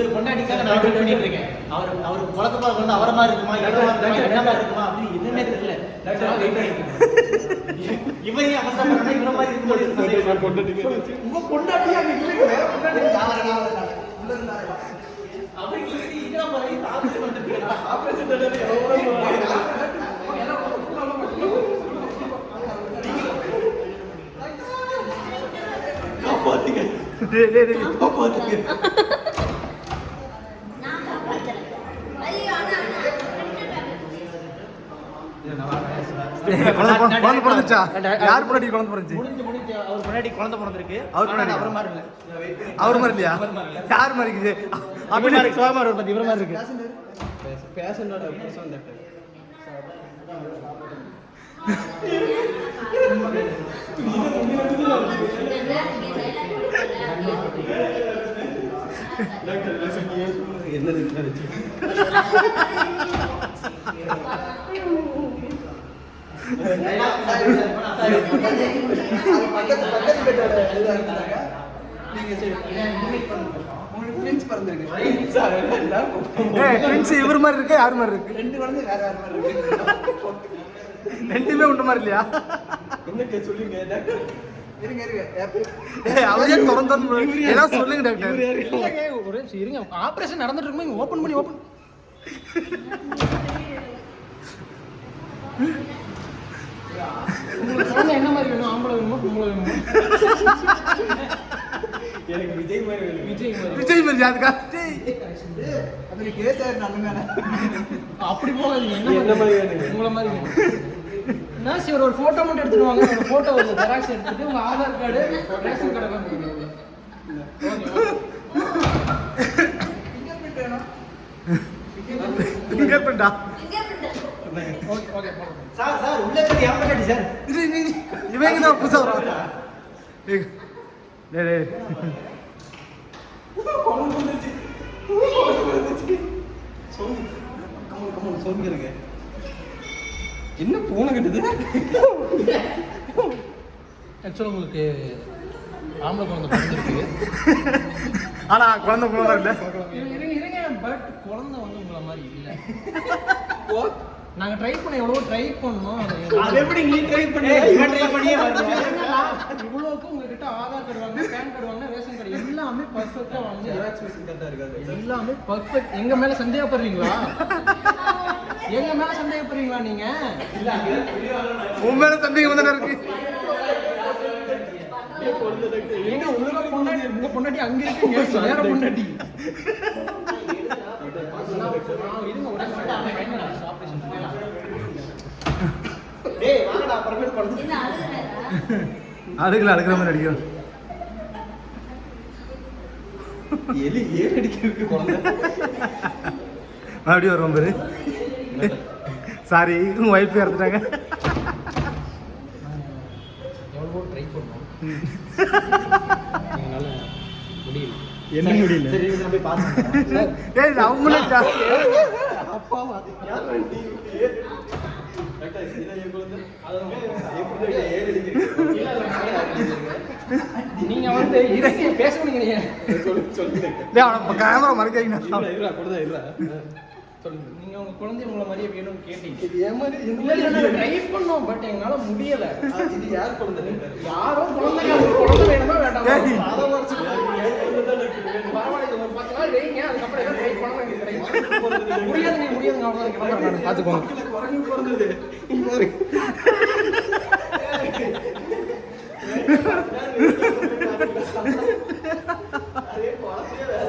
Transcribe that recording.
இவர் பொண்டாட்டிக்காக நான் வெயிட் பண்ணிட்டு இருக்கேன். அவருக்கு குழப்பமா இருக்கணும், அவர மாதிரி இருக்குமா, என்ன மாதிரி இருக்குமா அப்படின்னு எதுவுமே தெரியல. வெயிட் பண்ணிட்டு இவரே அவசரப்படணும், இவர மாதிரி இருக்க முடியும். உங்க பொண்டாட்டியா இல்லைங்க, வேற பொண்டாட்டி அப்படி இங்க மாதிரி ஆபரேஷன் பண்ணிட்டு ஆபரேஷன் காப்பாத்துங்க. காப்பாத்துங்க. குழந்தை பிறந்துச்சா? யார் முன்னாடி குழந்தை பிறந்துச்சு? முடிஞ்சு அவர் முன்னாடி குழந்தை பிறந்திருக்கு. அவர் முன்னாடி அவர் மாதிரி இல்ல. அவர் மாதிரி இல்லையா? யார் மாதிரி இருக்குது? அப்படி மாதிரி சோகமா இருக்கு, இவர மாதிரி இருக்கு. பேஷண்டோட பர்சன் டாக்டர். என்னது இவர் மாதிரி இருக்கு, யார் மாதிரி இருக்கு? ரெண்டுமே உண்ட மாதிரி இல்லையா? என்ன சொல்லுங்க அவரே திறந்து ஏதாவது சொல்லுங்க டாக்டர். ஒரே இருங்க, ஆபரேஷன் நடந்துட்டு இருக்கும்போது ஓபன் பண்ணி ஓபன் உங்களுக்கு என்ன மாதிரி வேணும்? ஆம்பளை வேணுமா பொம்பளை வேணுமா? எனக்கு விஜய் மாதிரி வேணும். விஜய் மாதிரி அதுக்கா அப்படி போகாதீங்க. என்ன மாதிரி வேணும்? உங்களை மாதிரி வேணும். என்ன சார், ஒரு போட்டோ மட்டும் எடுத்துட்டு வாங்க. ஒரு போட்டோ ஒரு ஜெராக்ஸ் எடுத்துட்டு உங்க ஆதார் கார்டு, ரேஷன் கார்டு வந்து ஃபிங்கர் பிரிண்டா? ஓகே ஓகே சார் உள்ள போய் ஏமாட்டாடி சார். இவங்க தான் புதுசா வராங்க. டேய் டேய் சொல்லுங்க என்ன பூனை கட்டுது? ஆக்சுவலாக உங்களுக்கு ஆம்பளை குழந்தை பிறந்திருக்கு. ஆனா குழந்தை குழந்தை இல்லை. இருங்க, பட் குழந்தை வந்து உங்களை மாதிரி இல்லை. நாங்க ட்ரை பண்ண எவ்வளவோ ட்ரை பண்ணோம். அது எப்படி நீ ட்ரை பண்ணி இவன் ட்ரை பண்ணியே வரல. இவ்வளவுக்கு உங்ககிட்ட ஆதார் கார்டு வாங்க, பேன் கார்டு வாங்க, ரேஷன் கார்டு எல்லாமே பர்ஃபெக்ட்டா வாங்க. ஜெராக்ஸ் மிஷின் கரெக்ட்டா இருக்காது. எல்லாமே பர்ஃபெக்ட். எங்க மேல சந்தேகப்படுறீங்களா? எங்க மேல சந்தேகப்படுறீங்களா நீங்க? இல்ல உன் மேல சந்தேகம் தானே இருக்கு. ஏங்க உங்க பொண்டாட்டி அங்க இருக்கு, வேற பொண்டாட்டி. அதுக்குள்ள அழுகிற மாதிரி அடிக்கும். எலி ஏன் அடிக்கிறதுக்கு குழந்தை மறுபடியும் வருவோம் பேரு. சாரி, உங்க ஒய்ஃப் இறந்துட்டாங்க. எவ்வளவோ ட்ரை பண்ணோம், எங்களால முடியல. என்ன முடியல? சரி நான் போய் பாத்துறேன். ஏய் அவங்களே அப்பாவா யார் வண்டி டாக்டர் இத ஏன் குழந்தை எப்படி ஏன் அடிக்கிறீங்க? நீங்க வந்து இறங்கி பேசுறீங்க. சொல்லுங்க டேய் அவன கேமரா மறைக்கிறீங்க. இல்ல கொடுதா இல்ல சொல்லுங்க. நீங்க உங்க குழந்தை உங்கள மாதிரியே வேணும்னு கேட்டீங்க. இது ஏன் மாதிரி இந்த ட்ரை பண்ணோம், பட் எங்களால முடியல. இது யார் குழந்தை? யாரோ குழந்தை வேணுமா வேண்டாமா? அத வச்சு பரவாயில்லை, ஒரு 10 நாள் வெயிங்க, அதுக்கப்புறம் ஏதோ ட்ரை பண்ணலாம். முடியாதுங்க அவ்வளவுதான். பாத்துக்கோங்க. குரங்கு பிறந்தது அதே குழந்தையே வேற.